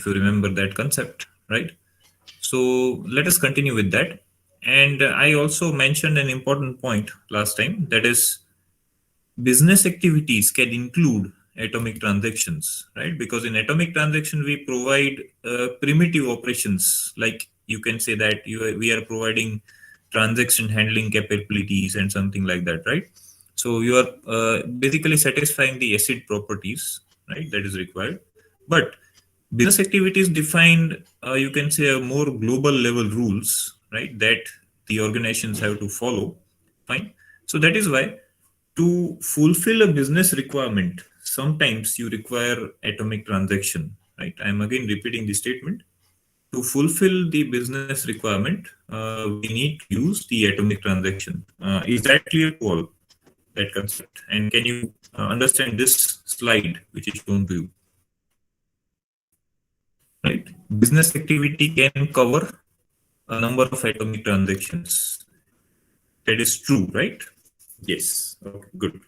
if you remember that concept, right? So let us continue with that. And I also mentioned an important point last time, that is business activities can include atomic transactions, right? Because in atomic transaction we provide primitive operations, like you can say that we are providing transaction handling capabilities and something like that, right? So you are basically satisfying the acid properties, right, that is required. But business activities defined, you can say, a more global level rules, right, that the organizations have to follow. Fine. So that is why to fulfill a business requirement, sometimes you require atomic transaction, right? I'm again repeating the statement. To fulfill the business requirement, we need to use the atomic transaction. Is that clear to all, that concept? And can you understand this slide which is shown to you? Right? Business activity can cover a number of atomic transactions. That is true, right? Yes. Okay, good.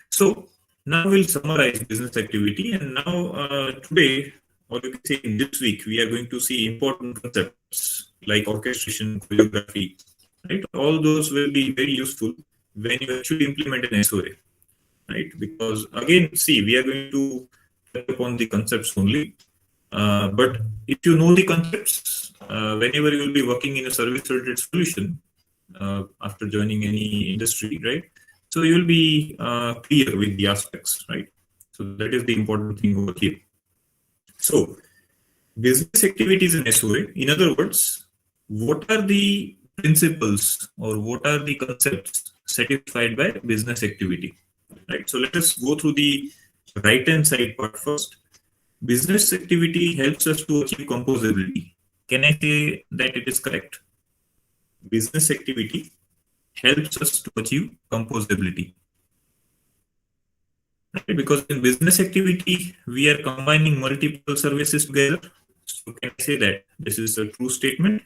So now we'll summarize business activity, and now today, or you can say in this week, we are going to see important concepts like orchestration, choreography, right? All those will be very useful when you actually implement an SOA, right? Because again, see, we are going to touch upon the concepts only, but if you know the concepts, whenever you will be working in a service-related solution after joining any industry, right? So you will be clear with the aspects, right? So that is the important thing over here. So business activities in SOA, in other words, what are the principles or what are the concepts satisfied by business activity, right? So let us go through the right-hand side part first. Business activity helps us to achieve composability. Can I say that it is correct? Business activity helps us to achieve composability. Right? Because in business activity, we are combining multiple services together. So can I say that this is a true statement?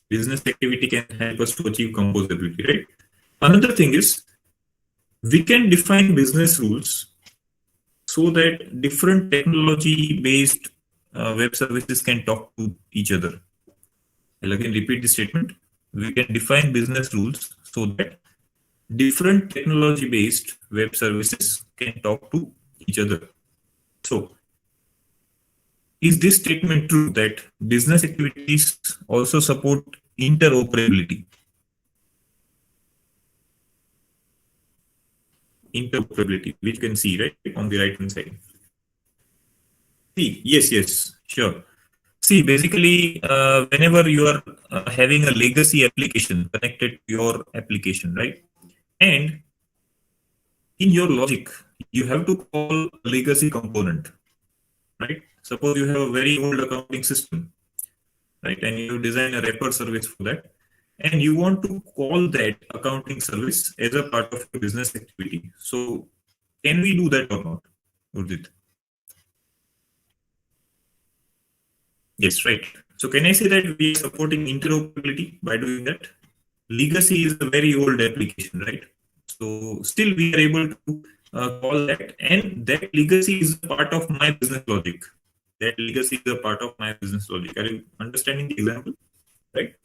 Business activity can help us to achieve composability, right? Another thing is, we can define business rules so that different technology-based web services can talk to each other. I'll again repeat the statement. We can define business rules so that different technology-based web services can talk to each other. So, is this statement true that business activities also support interoperability? Interoperability, which you can see right on the right hand side. See, yes, sure. See, basically, whenever you are having a legacy application connected to your application, right? And in your logic, you have to call legacy component, right? Suppose you have a very old accounting system, right? And you design a wrapper service for that. And you want to call that accounting service as a part of your business activity. So can we do that or not, Urjit? Yes, right. So can I say that we are supporting interoperability by doing that? Legacy is a very old application, right? So still we are able to call that, and that legacy is a part of my business logic. That legacy is a part of my business logic. Are you understanding the example, right?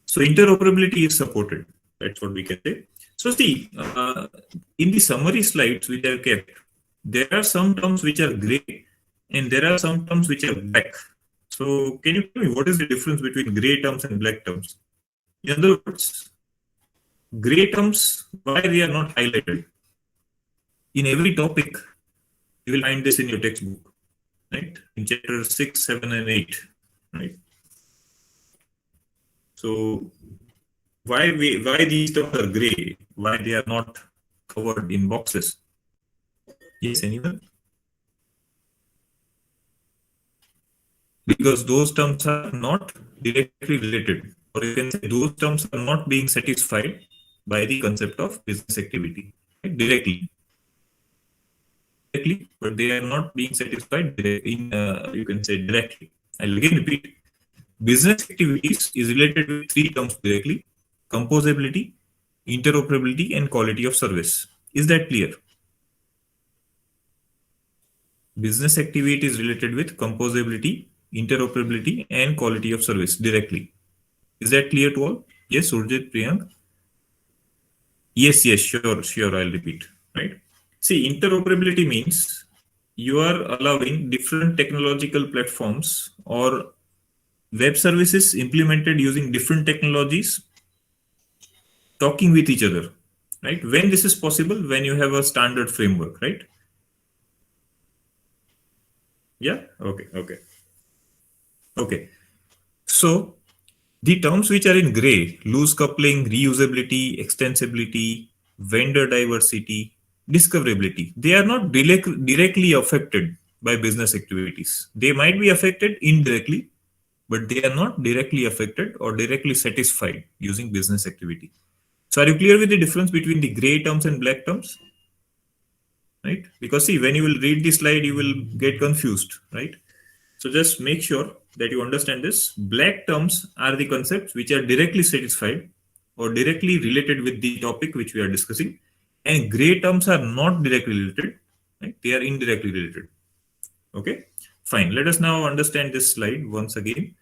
So interoperability is supported. That's what we can say. So see, in the summary slides which are kept, there are some terms which are gray and there are some terms which are black. So can you tell me what is the difference between gray terms and black terms? In other words, gray terms, why they are not highlighted? In every topic, you will find this in your textbook, right? In chapter 6, 7, and 8, right? So why these terms are gray? Why they are not covered in boxes? Yes, anyone? Because those terms are not directly related, or you can say those terms are not being satisfied by the concept of business activity, right? Directly, but they are not being satisfied in, you can say, directly. I'll again repeat. Business activities is related with three terms directly: composability, interoperability, and quality of service. Is that clear? Business activity is related with composability, interoperability, and quality of service directly. Is that clear to all? Yes, Urjit, Priyank? Yes, yes, sure, I'll repeat. Right? See, interoperability means you are allowing different technological platforms or web services implemented using different technologies talking with each other. Right? When this is possible, when you have a standard framework, right? Yeah? Okay. So the terms which are in gray, loose coupling, reusability, extensibility, vendor diversity, discoverability, they are not directly affected by business activities. They might be affected indirectly, but they are not directly affected or directly satisfied using business activity. So are you clear with the difference between the gray terms and black terms? Right? Because see, when you will read the slide, you will get confused, right? So just make sure that you understand this. Black terms are the concepts which are directly satisfied or directly related with the topic which we are discussing, and gray terms are not directly related, right? They are indirectly related. Okay, fine. Let us now understand this slide once again.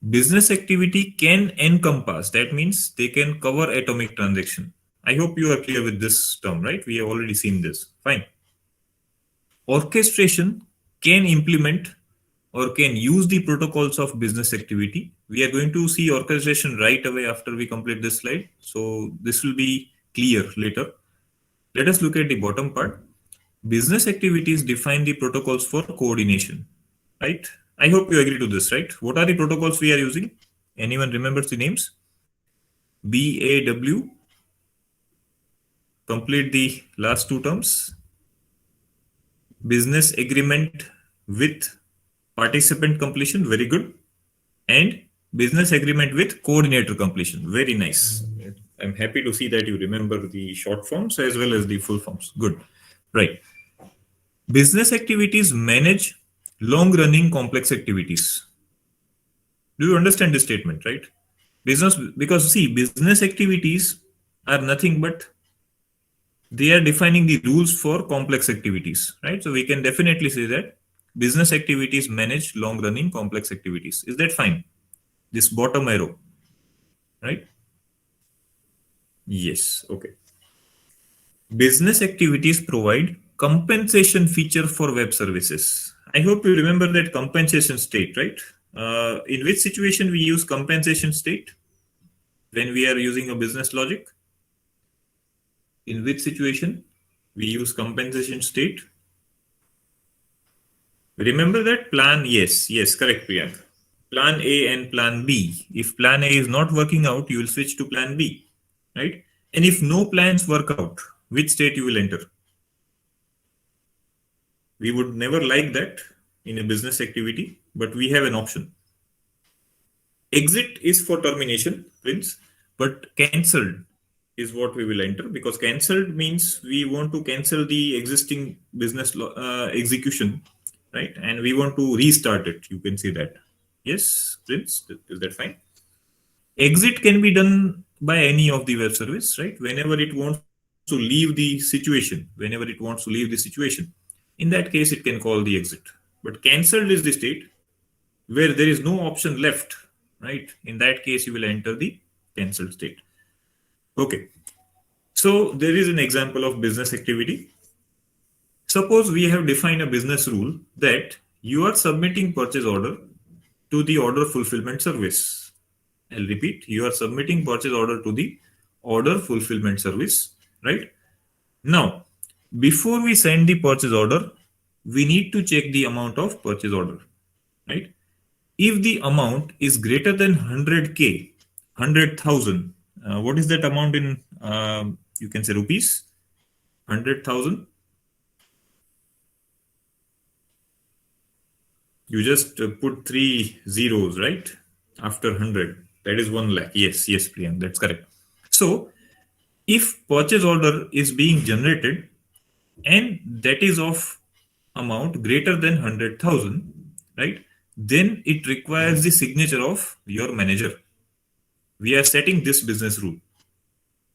Business activity can encompass, that means they can cover atomic transaction. I hope you are clear with this term, right? We have already seen this. Fine. Orchestration can implement or can use the protocols of business activity. We are going to see orchestration right away after we complete this slide. So this will be clear later. Let us look at the bottom part. Business activities define the protocols for coordination, right? I hope you agree to this, right? What are the protocols we are using? Anyone remembers the names? BAW. Complete the last two terms. Business agreement with participant completion, very good. And business agreement with coordinator completion, very nice. I'm happy to see that you remember the short forms as well as the full forms. Good. Right. Business activities manage long running complex activities. Do you understand this statement, right? Business, because see, business activities are nothing but they are defining the rules for complex activities, right? So we can definitely say that business activities manage long running complex activities. Is that fine? This bottom arrow, right? Yes. Okay. Business activities provide compensation feature for web services. I hope you remember that compensation state, right? In which situation we use compensation state when we are using a business logic? In which situation we use compensation state? Remember that plan? Yes, correct, Priyank. Plan A and plan B. If plan A is not working out, you will switch to plan B, right? And if no plans work out, which state you will enter? We would never like that in a business activity, but we have an option. Exit is for termination, Prince, but cancelled is what we will enter, because cancelled means we want to cancel the existing business execution, right? And we want to restart it. You can see that. Yes, Prince, is that fine? Exit can be done by any of the web service, right? Whenever it wants to leave the situation, in that case, it can call the exit. But cancelled is the state where there is no option left, right? In that case, you will enter the cancelled state. Okay. So there is an example of business activity. Suppose we have defined a business rule that you are submitting purchase order to the order fulfillment service. I'll repeat, you are submitting purchase order to the order fulfillment service, right? Now, before we send the purchase order, we need to check the amount of purchase order, right? If the amount is greater than 100K, 100,000, what is that amount in, you can say rupees? 100,000. You just put 3 zeros, right? After 100. That is 1 lakh. Yes, Priyank, that's correct. So, if purchase order is being generated and that is of amount greater than 100,000, right? Then it requires the signature of your manager. We are setting this business rule.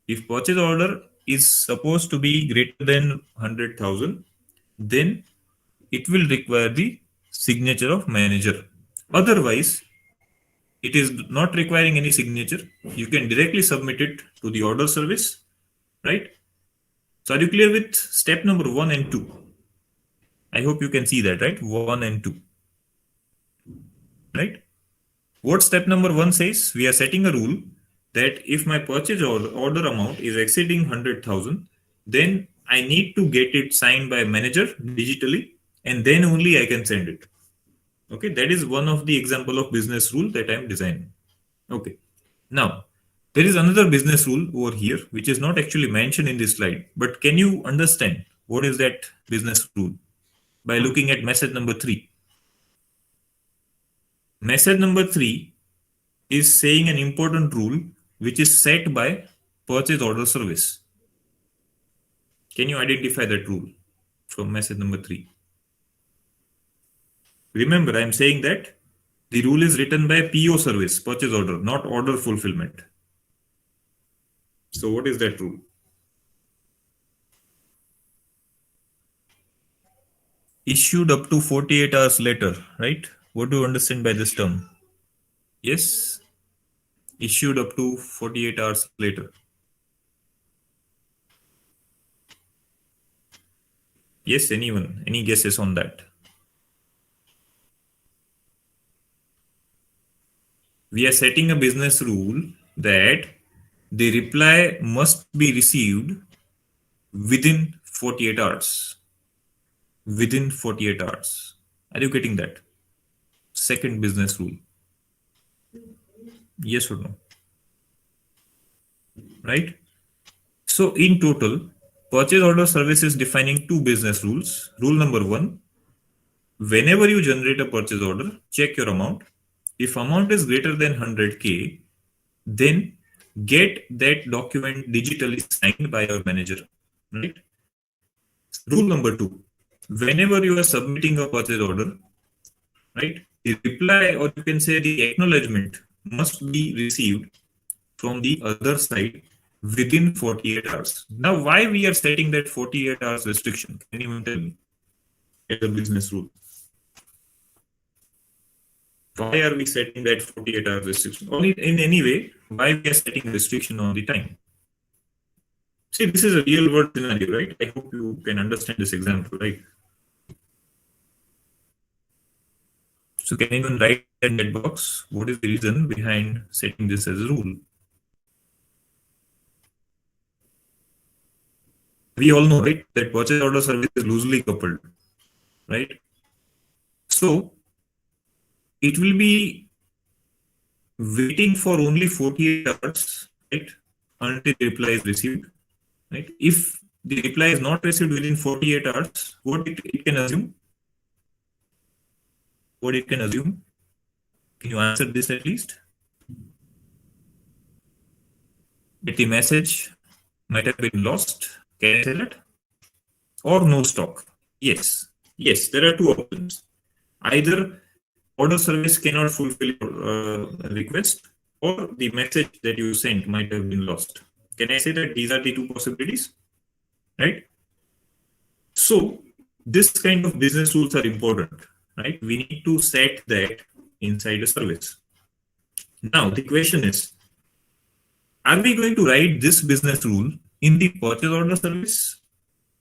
If purchase order is supposed to be greater than 100,000, then it will require the signature of manager. Otherwise, it is not requiring any signature. You can directly submit it to the order service, right? So are you clear with step number 1 and 2? I hope you can see that, right? 1 and 2, right? What step number 1 says? We are setting a rule that if my purchase order amount is exceeding 100,000, then I need to get it signed by manager digitally, and then only I can send it. Okay, that is one of the example of business rule that I am designing. Okay, now there is another business rule over here which is not actually mentioned in this slide, but can you understand what is that business rule by looking at message number 3? Message number 3 is saying an important rule which is set by purchase order service. Can you identify that rule from message number 3? Remember, I am saying that the rule is written by PO service, purchase order, not order fulfillment. So what is that rule? Issued up to 48 hours later, right? What do you understand by this term? Yes, issued up to 48 hours later. Yes, anyone? Any guesses on that? We are setting a business rule that the reply must be received within 48 hours. Within 48 hours. Are you getting that? Second business rule. Yes or no? Right? So in total, purchase order service is defining 2 business rules. Rule number 1, whenever you generate a purchase order, check your amount. If amount is greater than 100K, then get that document digitally signed by your manager, right? Rule number 2, whenever you are submitting a purchase order, right, the reply, or you can say the acknowledgement, must be received from the other side within 48 hours. Now, why we are setting that 48 hours restriction? Can you tell me? As a business rule. Why are we setting that 48 hours restriction? Only in any way, why we are setting restriction on the time? See, this is a real world scenario, right? I hope you can understand this example, right? So can anyone write in that box what is the reason behind setting this as a rule? We all know, right, that purchase order service is loosely coupled, right? So it will be waiting for only 48 hours, right, until the reply is received, right? If the reply is not received within 48 hours, what it can assume? What it can assume? Can you answer this at least? That the message might have been lost. Can I say that? Or no stock? Yes. Yes, there are 2 options. Either order service cannot fulfill your request, or the message that you sent might have been lost. Can I say that these are the 2 possibilities? Right? So this kind of business rules are important, right? We need to set that inside a service. Now the question is, are we going to write this business rule in the purchase order service,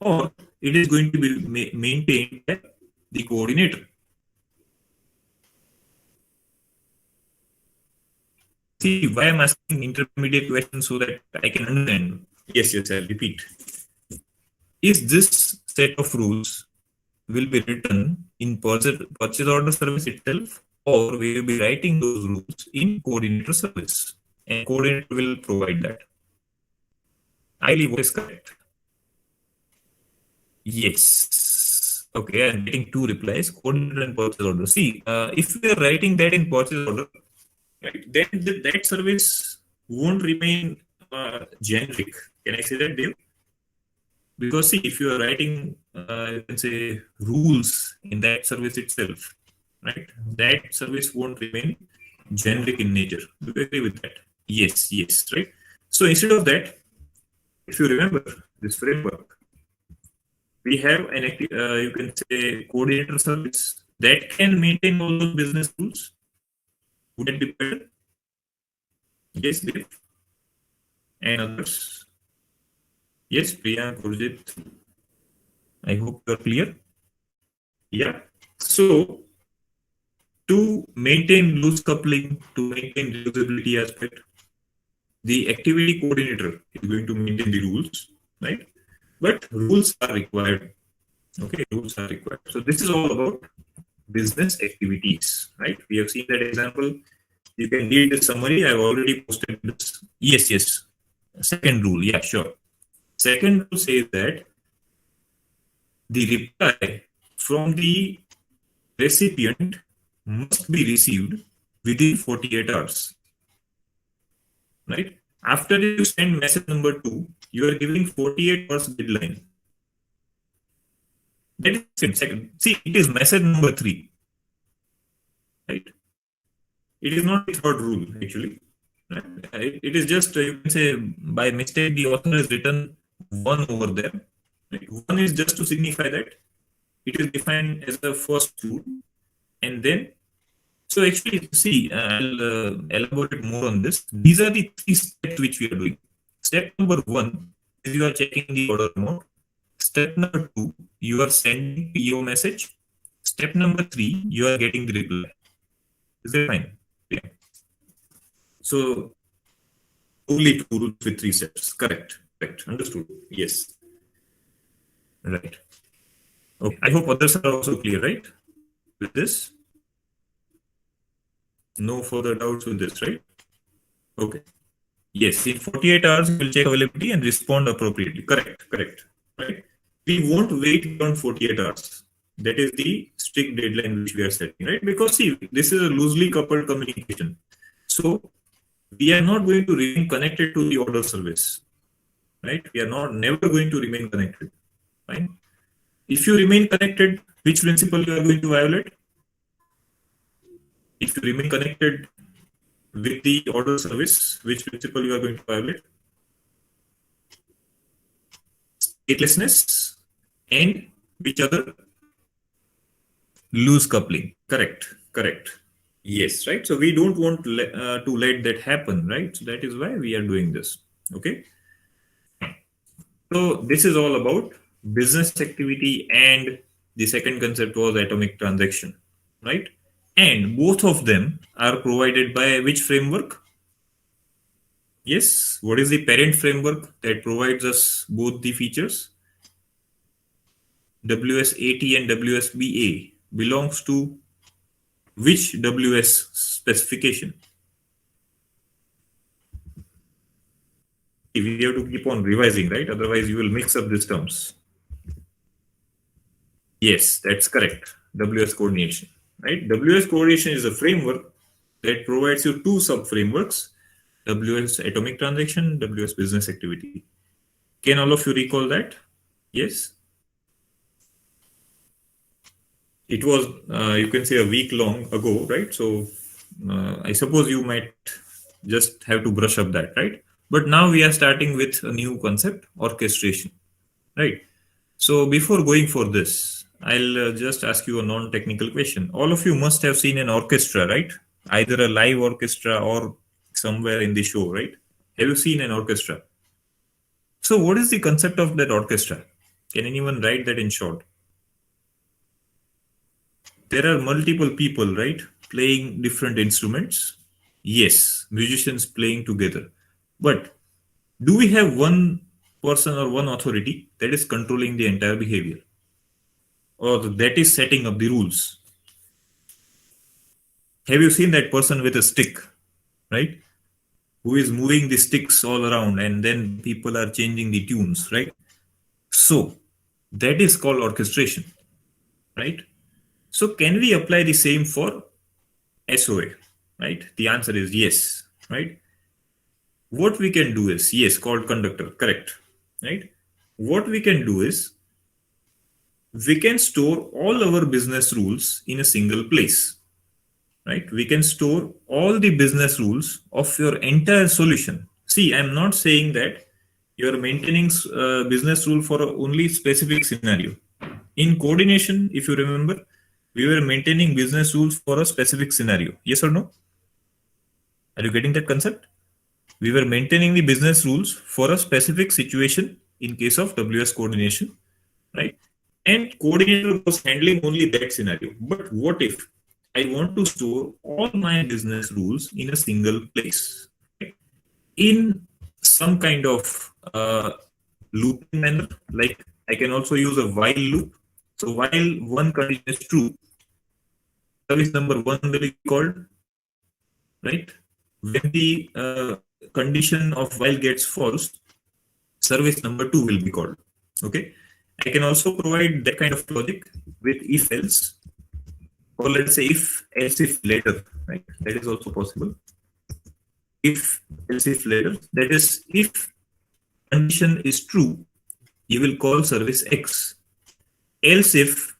or it is going to be maintained by the coordinator? See, why I'm asking intermediate questions so that I can understand. Yes, I'll repeat. Is this set of rules will be written in purchase order service itself, or we will be writing those rules in coordinator service, and coordinator will provide that? Ideally, what is correct? Yes. Okay, I'm getting 2 replies, coordinator and purchase order. See, if we are writing that in purchase order, right, then that service won't remain generic. Can I say that, Dave? Because see, if you are writing, you can say, rules in that service itself, right, that service won't remain generic in nature. Do you agree with that? Yes, right. So instead of that, if you remember this framework, we have an you can say coordinator service that can maintain all those business rules. Would that be better? Yes, Dev and others. Yes, Priya, Gurjit. I hope you're clear. Yeah. So to maintain loose coupling, to maintain reusability aspect, the activity coordinator is going to maintain the rules, right? But rules are required. Okay, rules are required. So this is all about business activities, right? We have seen that example. You can read the summary. I've already posted this. Yes, yes. Second rule, yeah, sure. Second rule says that the reply from the recipient must be received within 48 hours, right? After you send message number 2, you are giving 48 hours deadline. That is second. See, it is message number 3, right? It is not the third rule, actually. Right? It is just, you can say, by mistake, the author has written 1 over there. Right? 1 is just to signify that it is defined as the first rule. And then, so actually, see, I'll elaborate more on this. These are the 3 steps which we are doing. Step number 1 is you are checking the order mode. Step number 2, you are sending PO message. Step number 3, you are getting the reply. Is that fine? Yeah. So only 2 rules with 3 steps. Correct. Correct. Understood. Yes. Right. Okay. I hope others are also clear, right? With this. No further doubts with this, right? Okay. Yes. In 48 hours, we will check availability and respond appropriately. Correct. Correct. Right. We won't wait beyond 48 hours. That is the strict deadline which we are setting, right? Because see, this is a loosely coupled communication. So we are not going to remain connected to the order service, right? We are not never going to remain connected, right? If you remain connected, which principle you are going to violate? If you remain connected with the order service, which principle you are going to violate? Statelessness and which other? Loose coupling. Correct. Correct. Yes, right. So we don't want to let that happen, right? So that is why we are doing this. Okay. So this is all about business activity, and the second concept was atomic transaction, right? And both of them are provided by which framework? Yes, what is the parent framework that provides us both the features? WSAT and WSBA belongs to which WS specification? We have to keep on revising, right? Otherwise, you will mix up these terms. Yes, that's correct. WS coordination, right? WS coordination is a framework that provides you 2 sub-frameworks, WS atomic transaction, WS business activity. Can all of you recall that? Yes. It was, you can say, a week long ago, right? So I suppose you might just have to brush up that, right? But now we are starting with a new concept, orchestration, right? So before going for this, I'll just ask you a non-technical question. All of you must have seen an orchestra, right? Either a live orchestra or somewhere in the show, right? Have you seen an orchestra? So what is the concept of that orchestra? Can anyone write that in short? There are multiple people, right? Playing different instruments. Yes, musicians playing together. But do we have one person or one authority that is controlling the entire behavior, or that is setting up the rules? Have you seen that person with a stick, right? Who is moving the sticks all around, and then people are changing the tunes, right? So that is called orchestration, right? So can we apply the same for SOA, right? The answer is yes, right? What we can do is, yes, called conductor, correct, right? What we can do is, we can store all our business rules in a single place, right? We can store all the business rules of your entire solution. See, I'm not saying that you are maintaining business rule for only specific scenario. In coordination, if you remember, we were maintaining business rules for a specific scenario. Yes or no? Are you getting that concept? We were maintaining the business rules for a specific situation in case of WS coordination, right? And coordinator was handling only that scenario. But what if I want to store all my business rules in a single place, right? In some kind of looping manner? Like I can also use a while loop. So while one condition is true, service number one will be called, right? When the condition of while gets false, service number two will be called. Okay. I can also provide that kind of logic with if else, or let's say if else if later, right? That is also possible. If else if later, that is if condition is true, you will call service X. Else if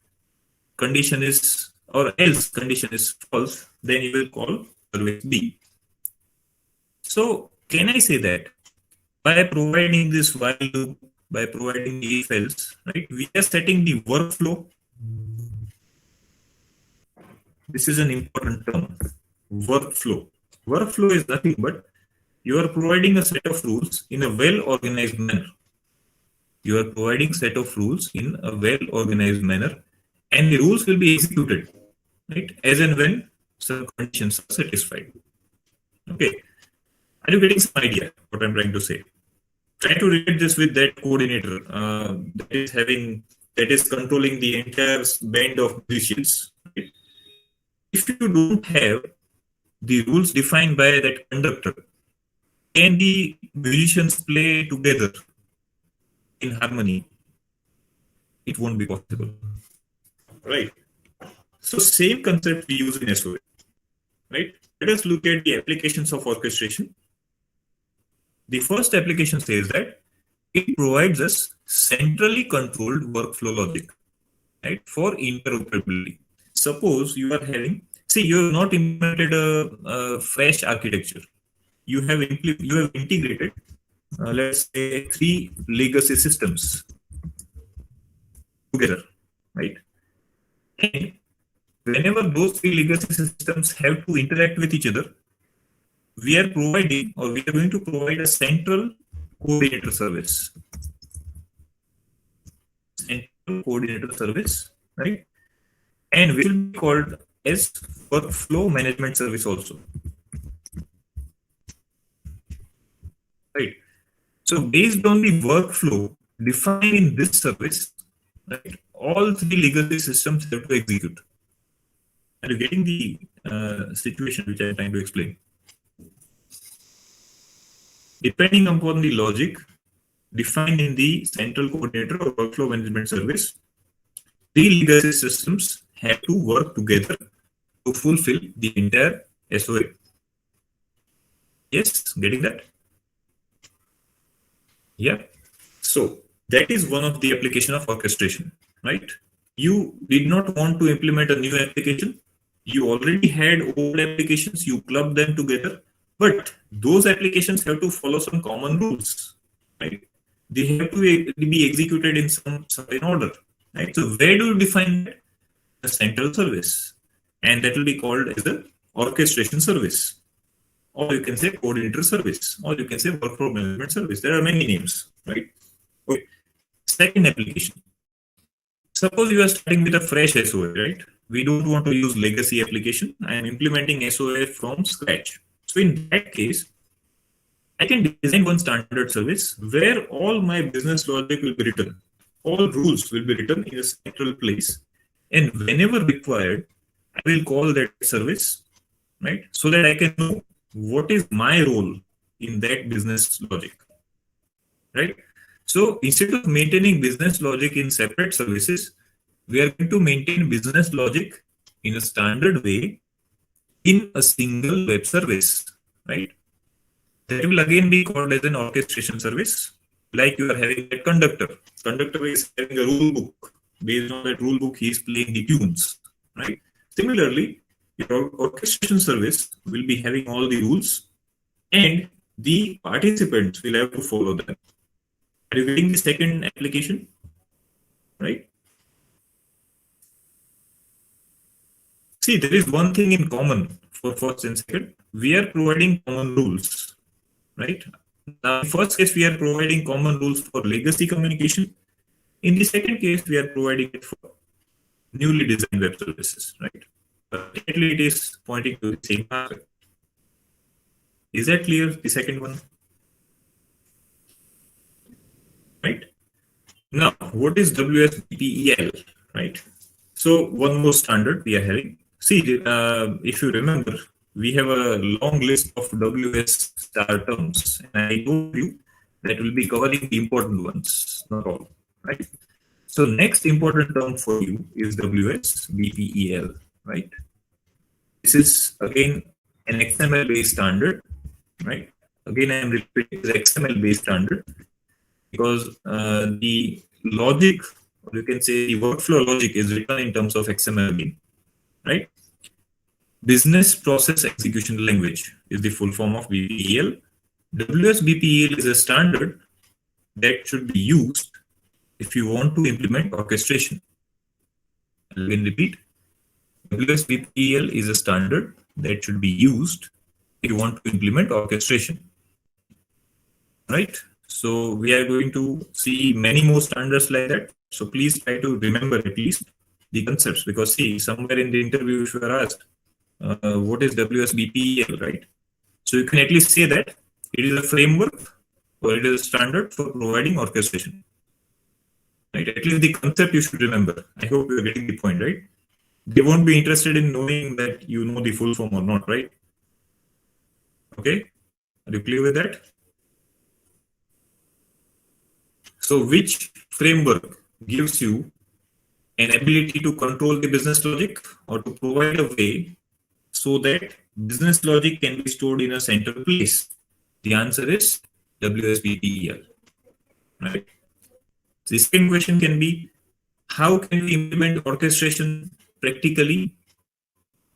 condition is or else condition is false, then you will call service B. So can I say that by providing this while loop, by providing the if else, right, we are setting the workflow. This is an important term, workflow. Workflow is nothing but you are providing a set of rules in a well-organized manner. You are providing set of rules in a well-organized manner, and the rules will be executed, right, as and when some conditions are satisfied. Okay. Are you getting some idea what I'm trying to say? Try to relate this with that coordinator that is controlling the entire band of musicians. Right? If you don't have the rules defined by that conductor, can the musicians play together in harmony? It won't be possible. Right. So same concept we use in SOA. Right. Let us look at the applications of orchestration. The first application says that it provides us centrally controlled workflow logic, right, for interoperability. Suppose you are having, you have not implemented a fresh architecture. You have integrated, let's say, 3 legacy systems together, right? And whenever those 3 legacy systems have to interact with each other, we are going to provide a central coordinator service. Central coordinator service, right? And which will be called as workflow management service also. Right. So based on the workflow defined in this service, right, all 3 legacy systems have to execute. Are you getting the situation which I am trying to explain? Depending upon the logic defined in the central coordinator or workflow management service, 3 legacy systems have to work together to fulfill the entire SOA. Yes, getting that? Yeah. So that is one of the application of orchestration, right? You did not want to implement a new application. You already had old applications, you clubbed them together, but those applications have to follow some common rules, right? They have to be executed in some order, right? So where do you define that? The central service, and that will be called as the orchestration service, or you can say coordinator service, or you can say workflow management service. There are many names, right? Okay. Second application. Suppose you are starting with a fresh SOA, right? We don't want to use legacy application. I am implementing SOA from scratch. So in that case, I can design one standard service where all my business logic will be written. All rules will be written in a central place. And whenever required, I will call that service, right? So that I can know what is my role in that business logic, right? So instead of maintaining business logic in separate services, we are going to maintain business logic in a standard way in a single web service, right? That will again be called as an orchestration service. Like you are having a conductor. Conductor is having a rule book. Based on that rule book, he is playing the tunes, right? Similarly, your orchestration service will be having all the rules, and the participants will have to follow them. Are you getting the second application? Right? See, there is one thing in common for first and second. We are providing common rules, right? Now, in first case, we are providing common rules for legacy communication. In the second case, we are providing it for newly designed web services, right? But ultimately, it is pointing to the same aspect. Is that clear? The second one, right? Now, what is WSBPEL, right? So, one more standard we are having. See, if you remember, we have a long list of WS star terms, and I told you that will be covering the important ones, not all, right? So, next important term for you is WSBPEL, right? This is again an XML based standard, right? Again, I am repeating the XML based standard because the logic, or you can say the workflow logic, is written in terms of XML again, right? Business Process Execution Language is the full form of BPEL. WSBPEL is a standard that should be used if you want to implement orchestration. I'll again repeat. WSBPEL is a standard that should be used if you want to implement orchestration. Right? So we are going to see many more standards like that. So please try to remember at least the concepts, because see, somewhere in the interview if you are asked what is WSBPEL, right? So you can at least say that it is a framework or it is a standard for providing orchestration. Right? At least the concept you should remember. I hope you are getting the point, right? They won't be interested in knowing that you know the full form or not, right? Okay, are you clear with that? So which framework gives you an ability to control the business logic or to provide a way so that business logic can be stored in a central place? The answer is WSBPEL, right? The second question can be, how can we implement orchestration practically?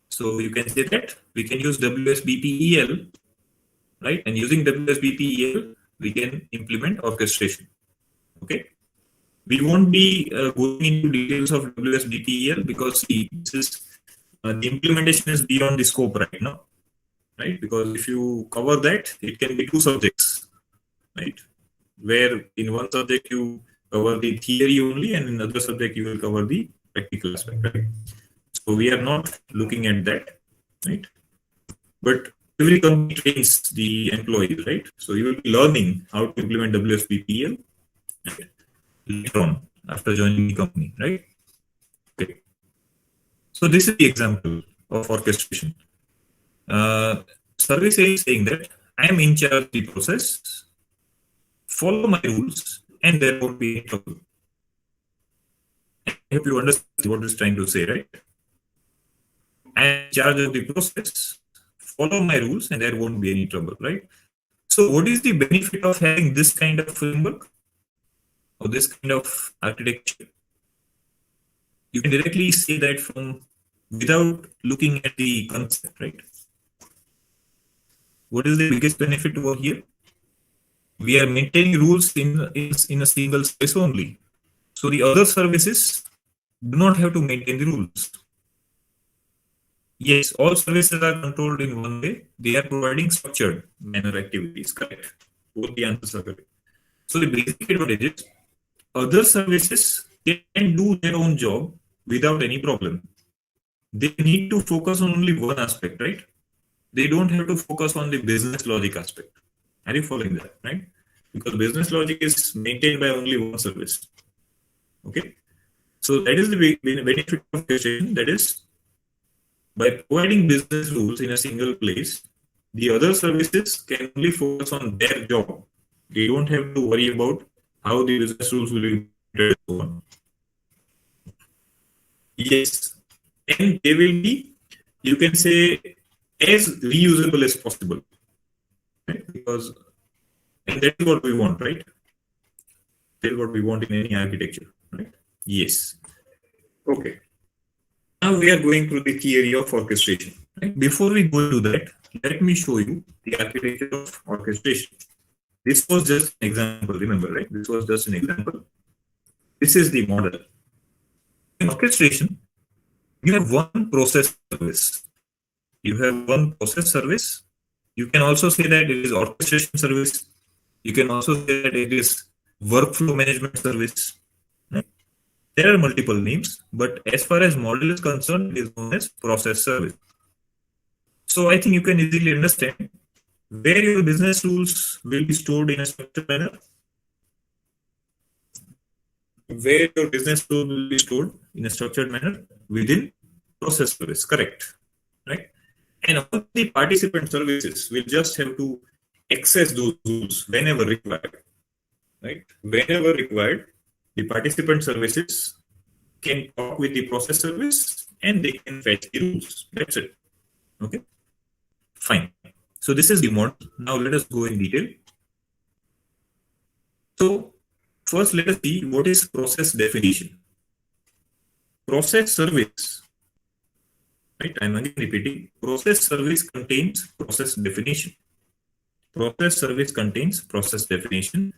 So you can say that we can use WSBPEL, right? And using WSBPEL, we can implement orchestration. Okay. We won't be going into details of WSBPEL because see, this is the implementation is beyond the scope right now, right? Because if you cover that, it can be two subjects, right? Where in one subject you cover the theory only, and in another subject you will cover the practical aspect, right? So we are not looking at that, right? But every company trains the employees, right? So you will be learning how to implement WSBPEL, right, later on after joining the company, right? Okay. So this is the example of orchestration. Service A is saying that I am in charge of the process, follow my rules, and there won't be any trouble. I hope you understand what it's trying to say, right? I am in charge of the process, follow my rules, and there won't be any trouble, right? So what is the benefit of having this kind of framework or this kind of architecture? You can directly say that from without looking at the concept, right? What is the biggest benefit over here? We are maintaining rules in a single space only. So the other services do not have to maintain the rules. Yes, all services are controlled in one way. They are providing structured manner activities, correct? Both the answers are correct. So the basic advantage is other services can do their own job without any problem. They need to focus on only one aspect, right? They don't have to focus on the business logic aspect. Are you following that, right? Because business logic is maintained by only one service. Okay. So that is the benefit of orchestration. That is, by providing business rules in a single place, the other services can only focus on their job. They don't have to worry about how the business rules will be implemented and so on. Yes. And they will be, you can say, as reusable as possible. Right? Because, and that is what we want, right? That is what we want in any architecture, right? Yes. Okay. Now we are going through the theory of orchestration. Right? Before we go to that, let me show you the architecture of orchestration. This was just an example, remember, right? This was just an example. This is the model. In orchestration, you have one process service. You have one process service. You can also say that it is orchestration service. You can also say that it is workflow management service. Right? There are multiple names, but as far as model is concerned, it is known as process service. So I think you can easily understand where your business rules will be stored in a structured manner. Where your business rule will be stored in a structured manner within process service, correct? Right? And all the participant services will just have to access those rules whenever required. Right? Whenever required, the participant services can talk with the process service and they can fetch the rules. That's it. Okay. Fine. So this is the model. Now let us go in detail. So first let us see what is process definition. Process service. Right? I'm again repeating. Process service contains process definition. Process service contains process definition.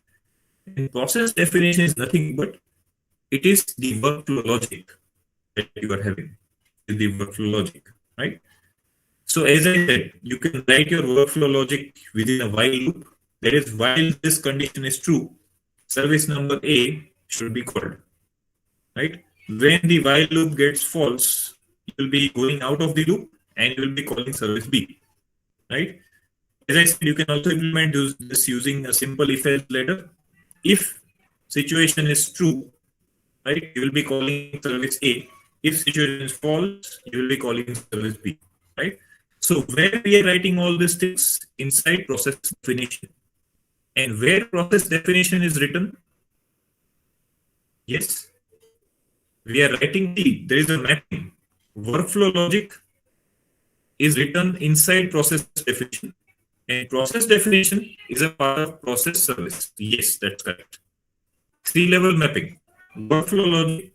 And process definition is nothing but it is the workflow logic that you are having. The workflow logic, right? So as I said, you can write your workflow logic within a while loop. That is, while this condition is true, service number A should be called, right? When the while loop gets false, you will be going out of the loop and you will be calling service B, right? As I said, you can also implement this using a simple if-else letter. If situation is true, right, you will be calling service A. If situation is false, you will be calling service B, right? So where we are writing all these things inside process definition, and where process definition is written, yes, we are writing there is a mapping. Workflow logic is written inside process definition, and process definition is a part of process service. Yes, that's correct. Three-level mapping. Workflow logic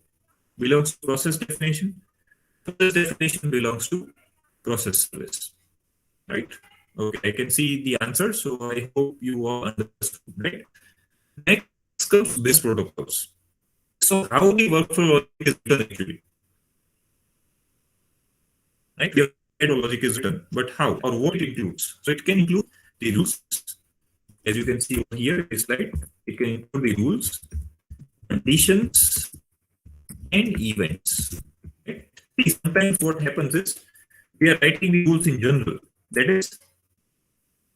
belongs to process definition. Process definition belongs to process service. Right? Okay, I can see the answer, so I hope you all understood. Right? Next comes business protocols. So how the workflow logic is written actually? Right? The logic is written, but how or what it includes? So it can include the rules. As you can see over here in this slide, it can include the rules, conditions, and events. Right? See, sometimes what happens is we are writing the rules in general. That is,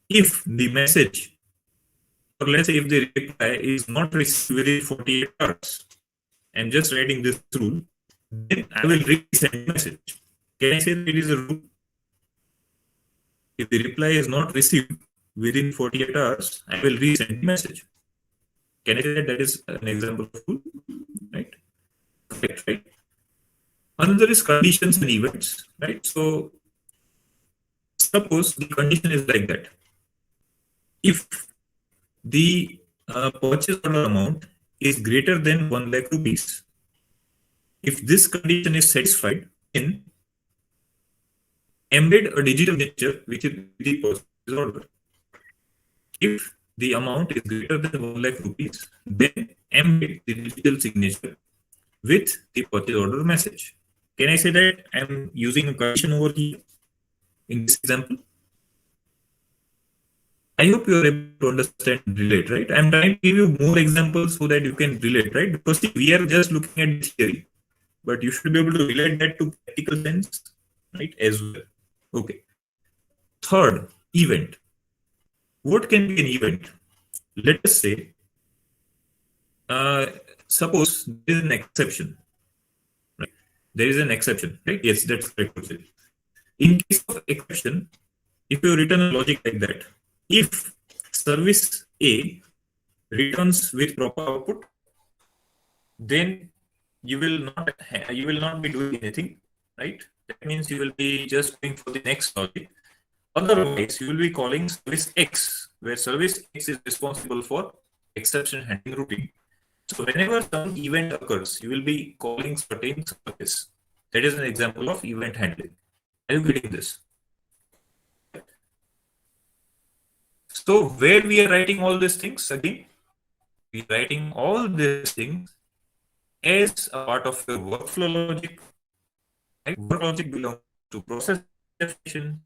if the message, or let's say if the reply is not received within 48 hours, I'm just writing this rule, then I will resend the message. Can I say that it is a rule? If the reply is not received within 48 hours, I will resend the message. Can I say that is an example of rule? Right? Correct, right? Another is conditions and events, right? So suppose the condition is like that. If the purchase order amount is greater than 1 lakh rupees, if this condition is satisfied, then embed a digital signature which is the purchase order. If the amount is greater than 1 lakh rupees, then embed the digital signature with the purchase order message. Can I say that I'm using a condition over here in this example? I hope you are able to understand and relate, right? I'm trying to give you more examples so that you can relate, right? Because we are just looking at the theory, but you should be able to relate that to practical sense, right? As well. Okay. Third, event. What can be an event? Let us say, suppose there is an exception. Right? There is an exception, right? Yes, that's correct. In case of exception, if you written a logic like that, if service A returns with proper output, then you will not be doing anything, right? That means you will be just going for the next logic. Otherwise, you will be calling service X, where service X is responsible for exception handling routine. So whenever some event occurs, you will be calling certain service. That is an example of event handling. Are you getting this? So where we are writing all these things again? We are writing all these things as a part of your workflow logic. Right? Work logic belongs to process definition,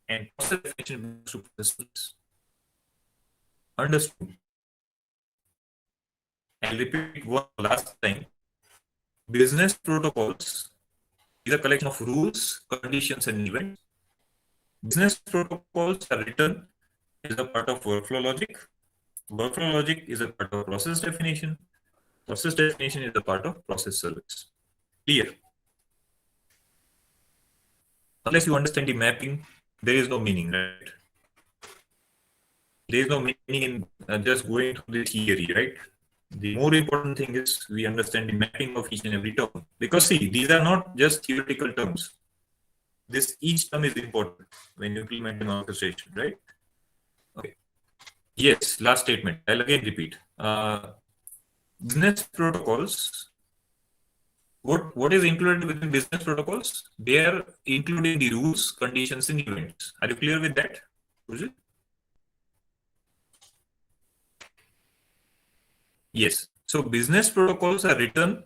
and process definition belongs to process service. Understood? I'll repeat one last time. Business protocols is a collection of rules, conditions, and events. Business protocols are written as a part of workflow logic. Workflow logic is a part of process definition. Process definition is a part of process service. Clear? Unless you understand the mapping, there is no meaning, right? There is no meaning in just going through the theory, right? The more important thing is we understand the mapping of each and every term. Because see, these are not just theoretical terms. Each term is important when you implement an orchestration, right? Okay. Yes, last statement. I'll again repeat. Business protocols. What is included within business protocols? They are including the rules, conditions, and events. Are you clear with that, Pujit? Yes. So business protocols are written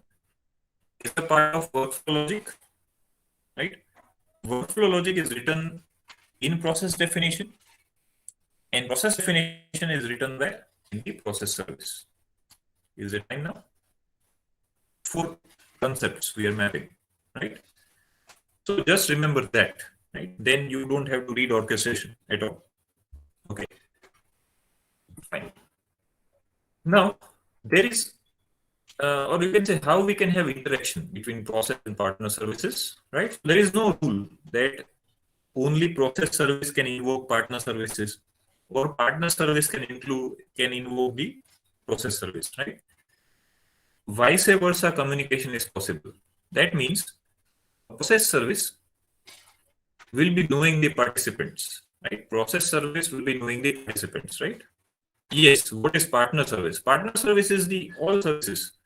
as a part of workflow logic, right? Workflow logic is written in process definition, and process definition is written where? In the process service. Is it fine now? 4 concepts we are mapping, right? So just remember that, right? Then you don't have to read orchestration at all. Okay. Fine. Now, there is, or you can say how we can have interaction between process and partner services, right? There is no rule that only process service can invoke partner services, or partner service can invoke the process service, right? Vice versa communication is possible. That means process service will be knowing the participants, right? Process service will be knowing the participants, right? Yes. What is partner service? Partner service is the all services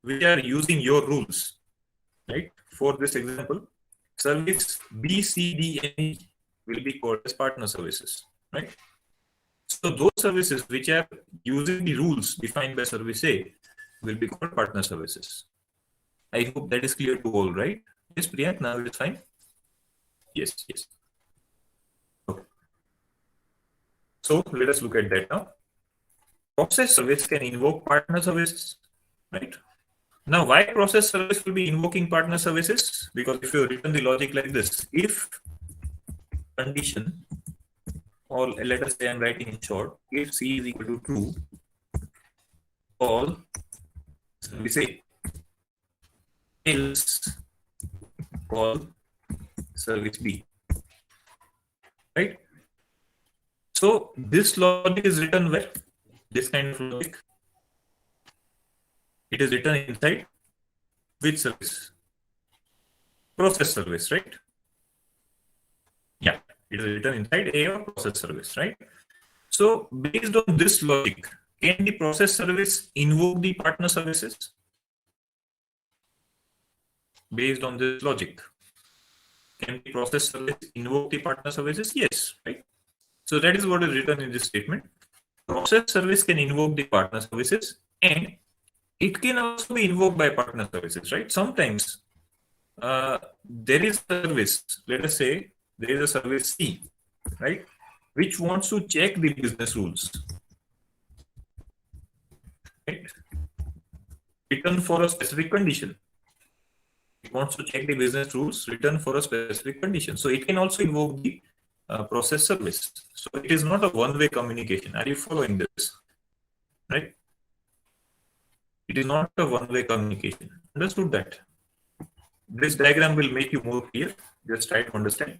which are using your rules, right? For this example, service B, C, D, and E will be called as partner services, right? So those services which are using the rules defined by service A will be called partner services. I hope that is clear to all, right? Yes, Priyank, now it is fine. Yes, yes. Okay. So let us look at that now. Process service can invoke partner services, right? Now, why process service will be invoking partner services? Because if you written the logic like this, if condition, or let us say I'm writing in short, if C is equal to true, all service A, else call service B, right? So this logic is written where? This kind of logic, it is written inside which service? Process service, right? Yeah, it is written inside A or process service, right? So based on this logic, can the process service invoke the partner services? Based on this logic, can the process service invoke the partner services? Yes, right? So that is what is written in this statement. Process service can invoke the partner services, and it can also be invoked by partner services, right? Sometimes there is a service, let us say there is a service C, right, which wants to check the business rules, right? Written for a specific condition. It wants to check the business rules written for a specific condition. So it can also invoke the process service. So it is not a one-way communication. Are you following this? Right? It is not a one-way communication. Understood that? This diagram will make you more clear. Just try to understand.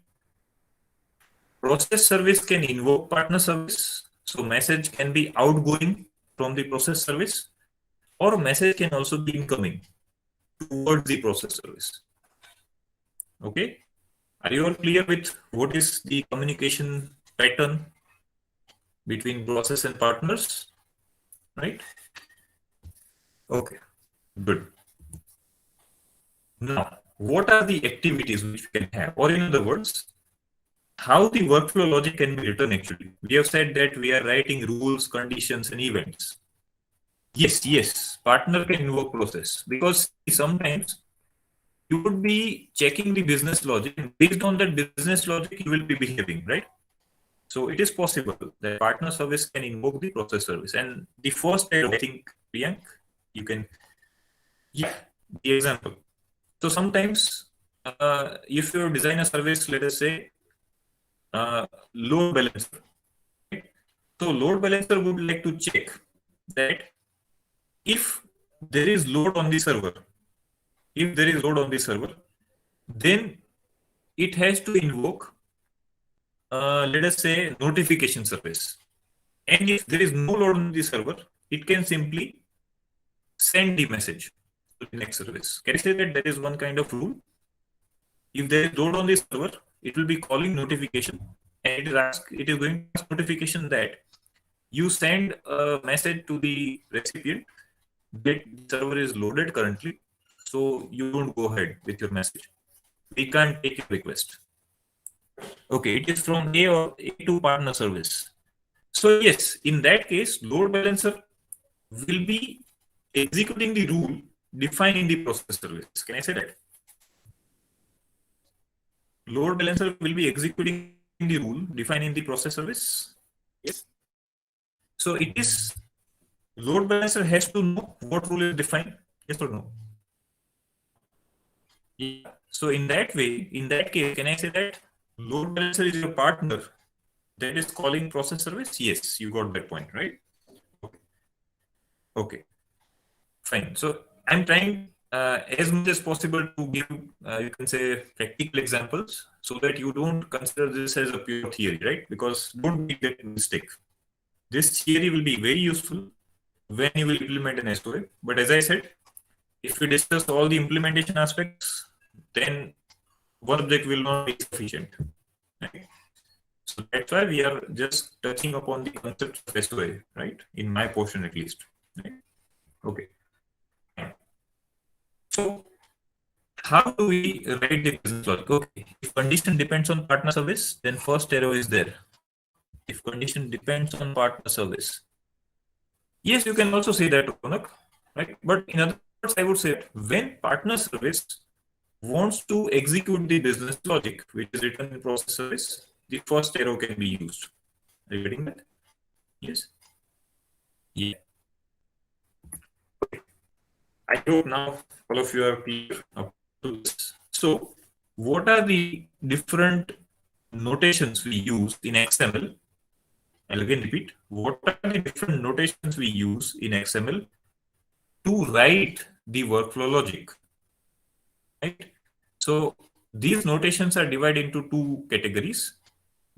Process service can invoke partner service. So message can be outgoing from the process service, or message can also be incoming towards the process service. Okay? Are you all clear with what is the communication pattern between process and partners? Right? Okay, good. Now, what are the activities which we can have? Or in other words, how the workflow logic can be written actually. We have said that we are writing rules, conditions, and events. Yes, partner can invoke process because sometimes you would be checking the business logic, and based on that business logic, you will be behaving, right? So it is possible that partner service can invoke the process service. And the first, I think, Priyank, you can, yeah, the example. So sometimes, if you design a service, let us say, load balancer, right? So load balancer would like to check that if there is load on the server, then it has to invoke, let us say, notification service. And if there is no load on the server, it can simply send the message to the next service. Can I say that there is one kind of rule? If there is load on the server, it will be calling notification, and it is going to ask notification that you send a message to the recipient that the server is loaded currently, so you don't go ahead with your message. We can't take your request. Okay, it is from A or A to partner service. So yes, in that case, load balancer will be executing the rule defined in the process service. Can I say that? Load balancer will be executing the rule defined in the process service. Yes. So it is load balancer has to know what rule is defined. Yes or no? Yeah. So in that way, in that case, can I say that load balancer is your partner that is calling process service? Yes, you got that point, right? Okay. Okay. Fine. So I'm trying as much as possible to give, you can say, practical examples so that you don't consider this as a pure theory, right? Because don't make that mistake. This theory will be very useful when you will implement an SOA. But as I said, if we discuss all the implementation aspects, then one object will not be sufficient. Right? So that's why we are just touching upon the concept of SOA, right? In my portion at least. Right? Okay. So how do we write the business logic? Okay, if condition depends on partner service, then first arrow is there. If condition depends on partner service, yes, you can also say that, Ronak, right? But in other words, I would say that when partner service wants to execute the business logic, which is written in process service, the first arrow can be used. Are you getting that? Yes. Yeah. Okay. I hope now all of you are clear up to this. So, what are the different notations we use in XML? I'll again repeat. What are the different notations we use in XML to write the workflow logic? Right. So these notations are divided into two categories: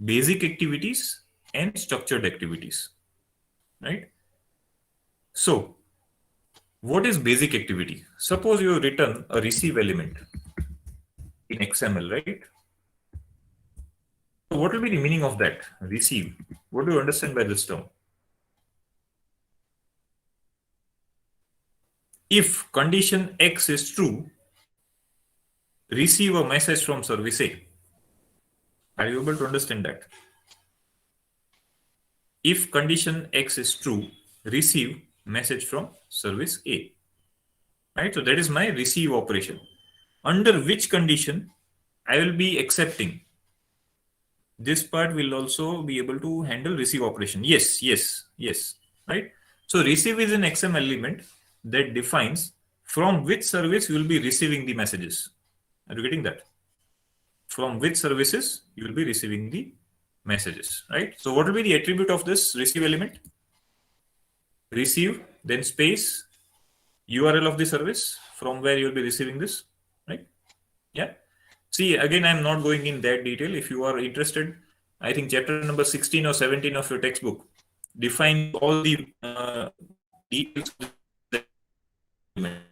basic activities and structured activities. Right. So what is basic activity? Suppose you have written a receive element in XML, right? So what will be the meaning of that? Receive. What do you understand by this term? If condition X is true, receive a message from service A. Are you able to understand that? If condition X is true, receive message from service A. Right? So that is my receive operation. Under which condition I will be accepting. This part will also be able to handle receive operation. Yes. Right? So receive is an XML element that defines from which service you will be receiving the messages. Are you getting that? From which services you will be receiving the messages, right? So what will be the attribute of this receive element? Receive, then space, URL of the service from where you will be receiving this, right? Yeah. See, again, I'm not going in that detail. If you are interested, I think chapter number 16 or 17 of your textbook defines all the details of the element,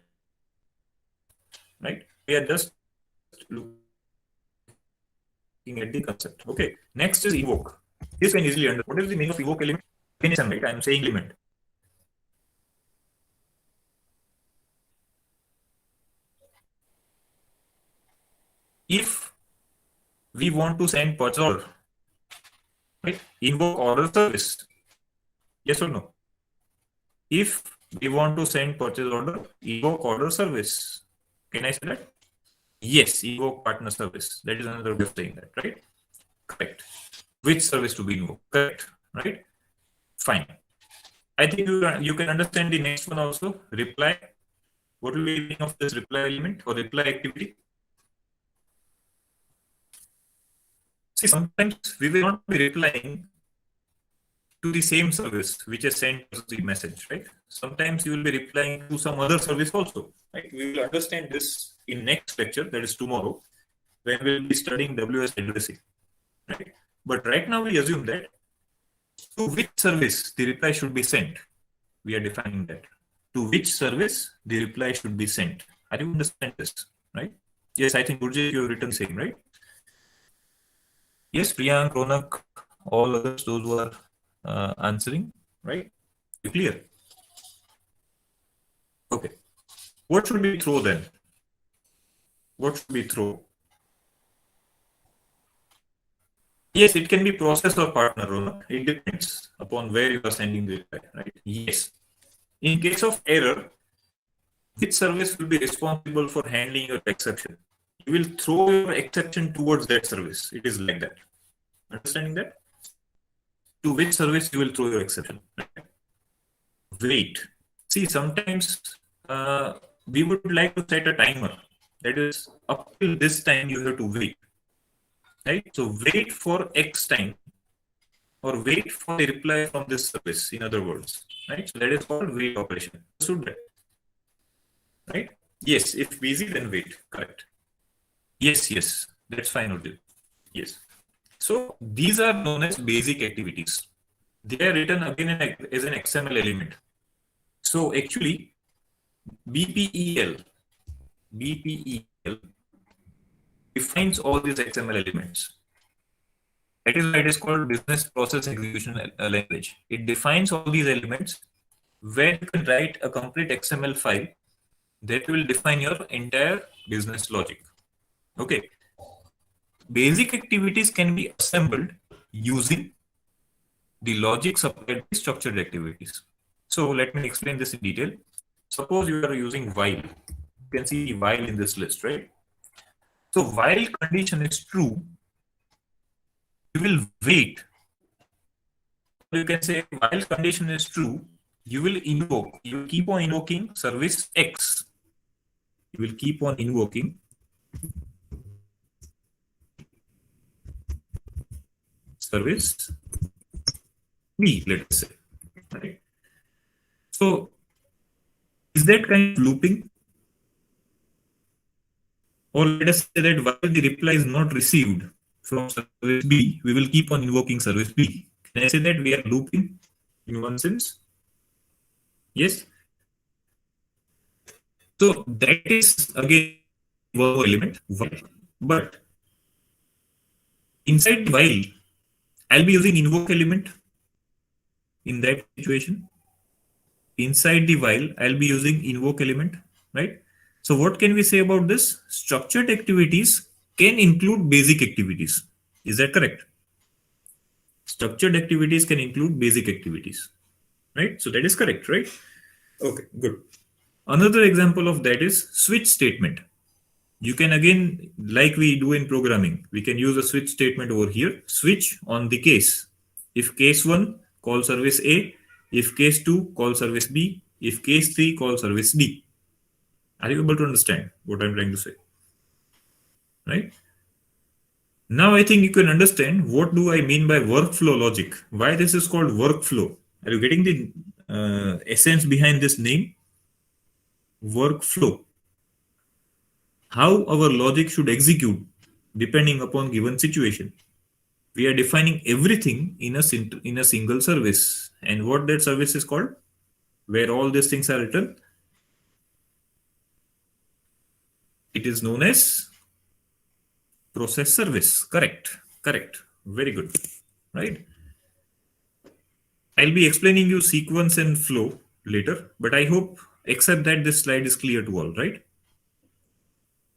right? We are just looking at the concept. Okay. Next is evoke. This can easily understand. What is the meaning of evoke element? Right? I'm saying element. If we want to send purchase order right? Invoke order service. Yes or no? If we want to send purchase order, invoke order service. Can I say that? Yes, invoke partner service. That is another way of saying that, right? Correct. Which service to be invoked? Correct, right? Fine. I think you can understand the next one also. Reply. What will be the meaning of this reply element or reply activity? See, sometimes we will not be replying to the same service which has sent us the message, right? Sometimes you will be replying to some other service also, right? We will understand this in next lecture, that is tomorrow, when we will be studying WS addressing, right? But right now we assume that to which service the reply should be sent. We are defining that. To which service the reply should be sent. Are you understand this, right? Yes, I think Gurjit, you have written the same, right? Yes, Priyank, Ronak, all others, those who are answering, right? You clear? Okay. What should we throw then? What should we throw? Yes, it can be process or partner, Ronak. It depends upon where you are sending the reply, right? Yes. In case of error, which service will be responsible for handling your exception? You will throw your exception towards that service. It is like that. Understanding that? To which service you will throw your exception? Wait. See, sometimes we would like to set a timer. That is, up till this time you have to wait. Right? So wait for X time or wait for the reply from this service, in other words. Right? So that is called wait operation. Understood that? Right? Yes, if busy, then wait. Correct. Yes, yes. That's fine, Udil. Yes. So these are known as basic activities. They are written again as an XML element. So actually, BPEL defines all these XML elements. That is why it is called business process execution language. It defines all these elements where you can write a complete XML file that will define your entire business logic. Okay. Basic activities can be assembled using the logic supplied by structured activities. So let me explain this in detail. Suppose you are using while. You can see while in this list, right? So while condition is true, you will wait. You can say while condition is true, you will keep on invoking service X. You will keep on invoking service B, let us say. Right? So is that kind of looping? Or let us say that while the reply is not received from service B, we will keep on invoking service B. Can I say that we are looping in one sense? Yes. So that is again one more element, but inside while I'll be using invoke element in that situation. Inside the while I'll be using invoke element, right? So what can we say about this? Structured activities can include basic activities. Is that correct? Structured activities can include basic activities, right? So that is correct, right? Okay, good. Another example of that is switch statement. You can again, like we do in programming, we can use a switch statement over here. Switch on the case. If case 1, call service A. If case 2, call service B. If case 3, call service D. Are you able to understand what I'm trying to say? Right? Now I think you can understand what do I mean by workflow logic. Why this is called workflow. Are you getting the essence behind this name? Workflow. How our logic should execute depending upon given situation. We are defining everything in a single service. And what that service is called, where all these things are written, it is known as process service. Correct. Very good. Right? I'll be explaining you sequence and flow later, but I hope, except that this slide is clear to all, right?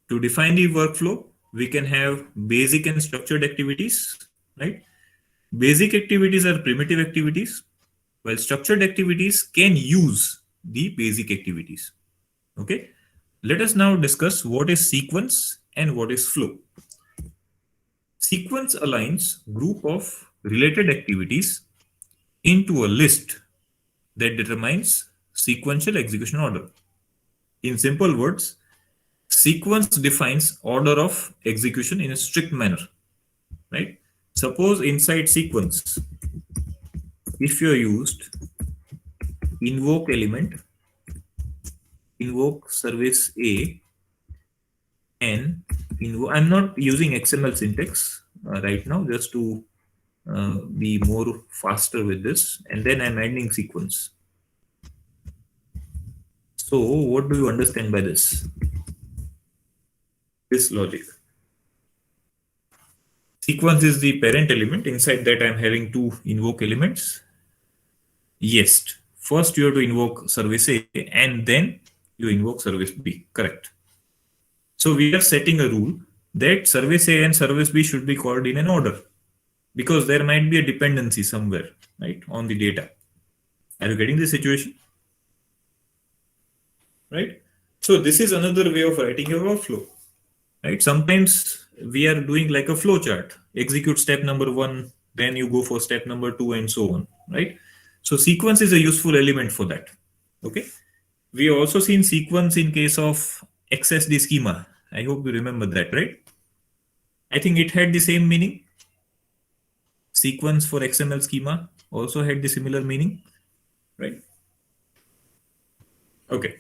To define the workflow, we can have basic and structured activities, right? Basic activities are primitive activities, while structured activities can use the basic activities. Okay. Let us now discuss what is sequence and what is flow. Sequence aligns group of related activities into a list that determines sequential execution order. In simple words, sequence defines order of execution in a strict manner, right? Suppose inside sequence, if you used invoke element, invoke service A, and I'm not using XML syntax right now, just to be more faster with this, and then I'm adding sequence. So what do you understand by this logic? Sequence is the parent element. Inside that I'm having two invoke elements. Yes, first you have to invoke service A and then you invoke service B. Correct. So we are setting a rule that service A and service B should be called in an order, because there might be a dependency somewhere, right, on the data. Are you getting the situation? Right? So this is another way of writing your workflow. Right? Sometimes we are doing like a flow chart. Execute step number 1, then you go for step number 2, and so on. Right? So sequence is a useful element for that. Okay. We also seen sequence in case of XSD schema. I hope you remember that, right? I think it had the same meaning. Sequence for XML schema also had the similar meaning, right? Okay.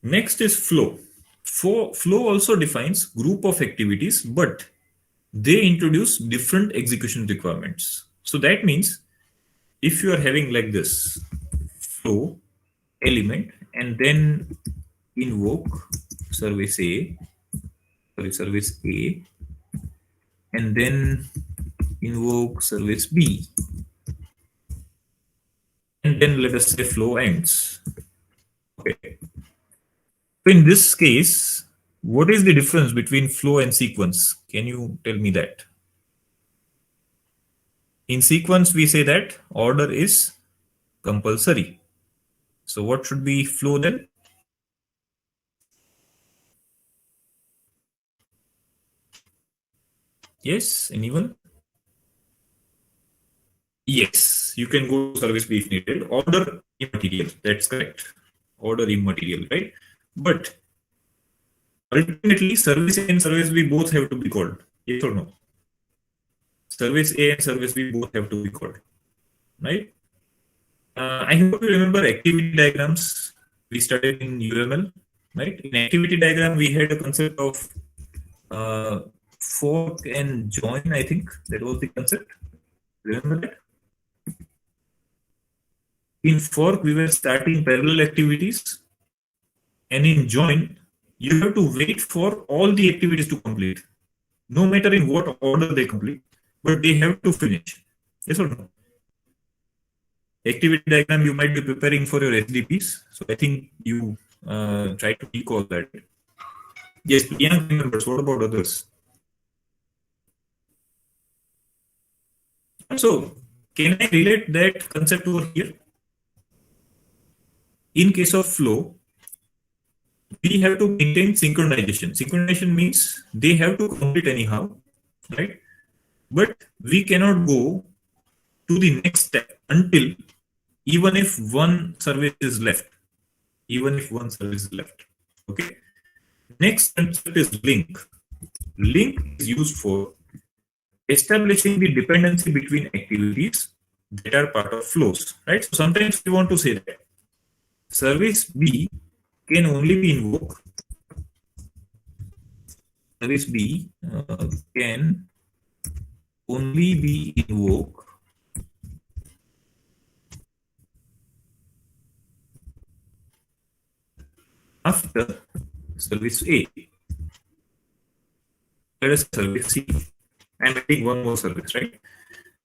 Next is flow. Flow also defines group of activities, but they introduce different execution requirements. So that means if you are having like this flow element and then invoke service A, and then invoke service B, and then let us say flow ends. Okay. So in this case, what is the difference between flow and sequence? Can you tell me that? In sequence, we say that order is compulsory. So what should be flow then? Yes, anyone? Yes, you can go to service B if needed. Order immaterial, that's correct. Order immaterial, right? But ultimately, service A and service B both have to be called. Yes or no? Service A and service B both have to be called, right? I hope you remember activity diagrams we studied in UML, right? In activity diagram, we had a concept of fork and join. I think that was the concept. Remember that? In fork, we were starting parallel activities, and in join, you have to wait for all the activities to complete, no matter in what order they complete, but they have to finish. Yes or no? Activity diagram, you might be preparing for your SDPs. So I think you try to recall that. Yes, Priyank remembers. What about others? So can I relate that concept over here? In case of flow, we have to maintain synchronization. Synchronization means they have to complete anyhow, right? But we cannot go to the next step until even if one service is left. Even if one service is left. Okay. Next concept is link. Link is used for establishing the dependency between activities that are part of flows, right? So sometimes we want to say that service B can only be invoked. Service B can only be invoked after service A. Let us service C. I'm adding one more service, right?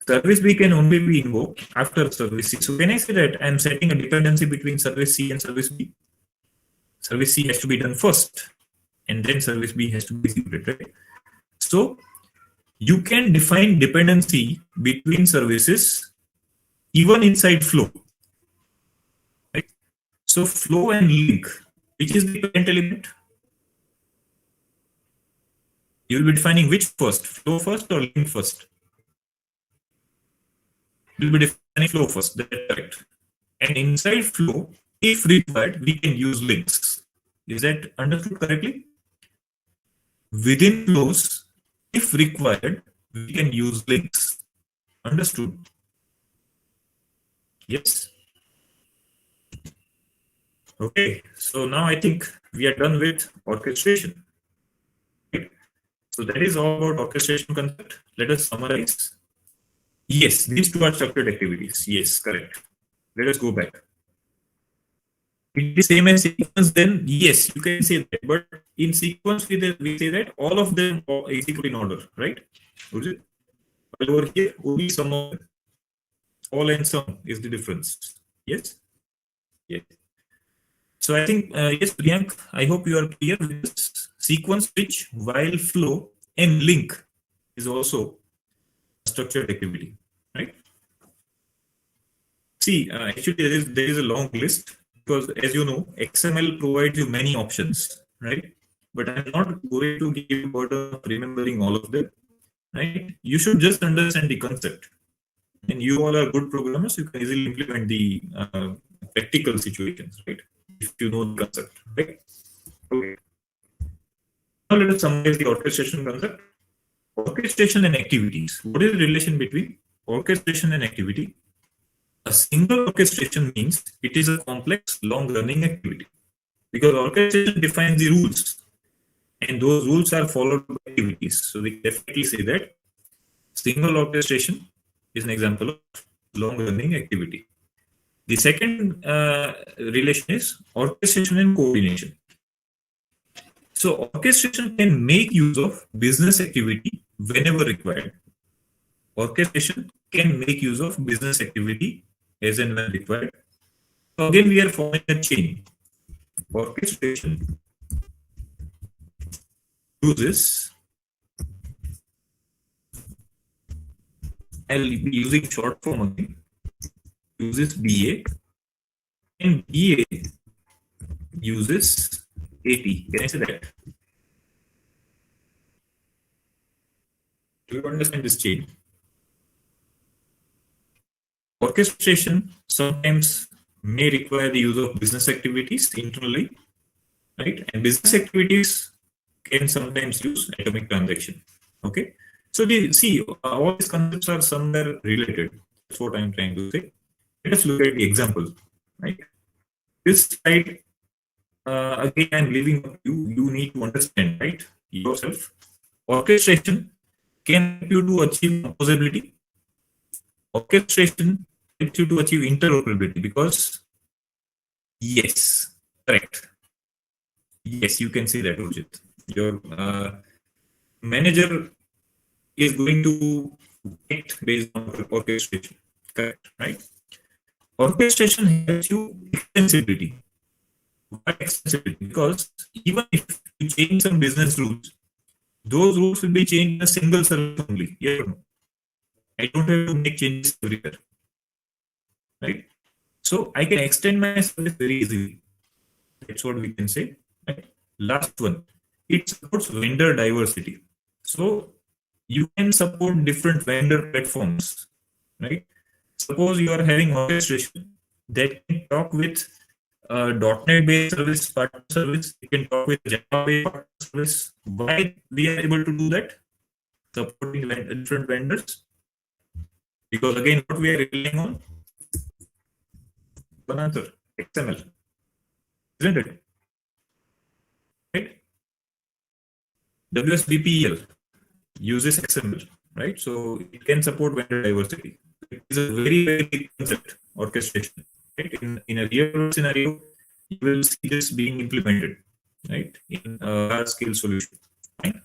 Service B can only be invoked after service C. So can I say that I'm setting a dependency between service C and service B? Service C has to be done first, and then service B has to be executed, right? So You can define dependency between services even inside flow. Right? So flow and link, which is the parent element? You will be defining which first, flow first or link first? You will be defining flow first, that's correct. And inside flow, if required, we can use links. Is that understood correctly? Within flows, if required, we can use links. Understood? Yes. Okay, so now I think we are done with orchestration. Right? So that is all about orchestration concept. Let us summarize. Yes, these two are structured activities. Yes, correct. Let us go back. It is same as sequence, then yes, you can say that. But in sequence, we say that all of them are equal in order, right? But over here, only some of them. All and some is the difference. Yes? Yes. So I think, yes, Priyank, I hope you are clear with this sequence, which while flow and link is also a structured activity, right? See, actually, there is a long list because, as you know, XML provides you many options, right? But I'm not going to give you burden of remembering all of them, right? You should just understand the concept, and you all are good programmers. You can easily implement the practical situations, right? If you know the concept, right? Okay. Now let us summarize the orchestration concept. Orchestration and activities. What is the relation between orchestration and activity? A single orchestration means it is a complex, long-running activity because orchestration defines the rules, and those rules are followed by activities. So we definitely say that single orchestration is an example of long-running activity. The second relation is orchestration and coordination. So orchestration can make use of business activity whenever required. Orchestration can make use of business activity as and when required. So again, we are forming a chain. Orchestration uses, I'll be using short form again, uses BA, and BA uses AP. Can I say that? Do you understand this chain? Orchestration sometimes may require the use of business activities internally, right? And business activities can sometimes use atomic transaction. Okay. So all these concepts are somewhere related. That's what I'm trying to say. Let us look at the example, right? This slide, again, I'm leaving up to you. You need to understand, right? Yourself. Orchestration can help you to achieve composability. Orchestration helps you to achieve interoperability because, yes, correct. Yes, you can say that, Ujit. Your manager is going to act based on orchestration. Correct, right? Orchestration helps you extensibility. Why extensibility? Because even if you change some business rules, those rules will be changed in a single service only. Yeah or no? I don't have to make changes everywhere, right? So I can extend my service very easily. That's what we can say. Right? Last one, it supports vendor diversity. So you can support different vendor platforms, right? Suppose you are having orchestration that can talk with .NET based service, partner service. You can talk with Java based partner service. Why we are able to do that? Supporting different vendors. Because again, what we are relying on? One answer, XML, isn't it? Right? WSBPEL uses XML, right? So it can support vendor diversity. It is a very, very big concept, orchestration. Right? In a real world scenario, you will see this being implemented, right? In a large scale solution. Right?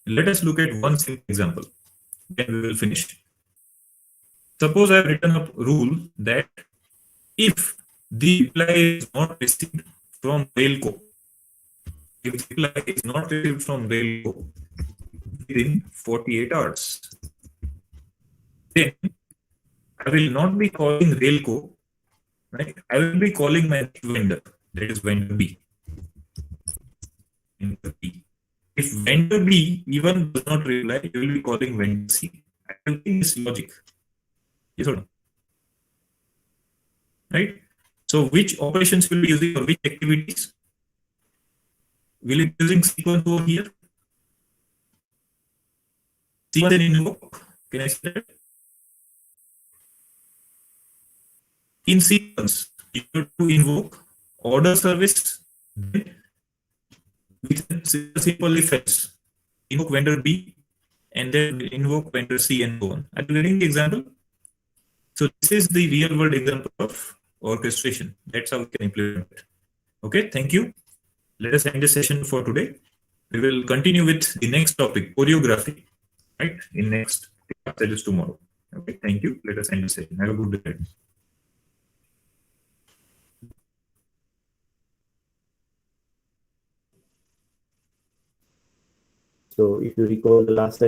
Let us look at one simple example. Then we will finish. Suppose I have written a rule that if the reply is not received from Railco, if the reply is not received from Railco, within 48 hours. Then I will not be calling Railco, right? I will be calling my vendor, that is vendor B. Vendor B. If vendor B even does not reply, you will be calling vendor C. I think this logic. Yes or no? Right? So which operations will be using or which activities? Will it be using sequence over here? Sequence and invoke. Can I say that? In sequence, you have to invoke order service, then with a simple if else. Invoke vendor B and then invoke vendor C and so on. Are you getting the example? So this is the real world example of orchestration. That's how we can implement it. Okay, thank you. Let us end the session for today. We will continue with the next topic, choreography, right? In next class, that is tomorrow. Okay, thank you. Let us end the session. Have a good day. So if you recall the last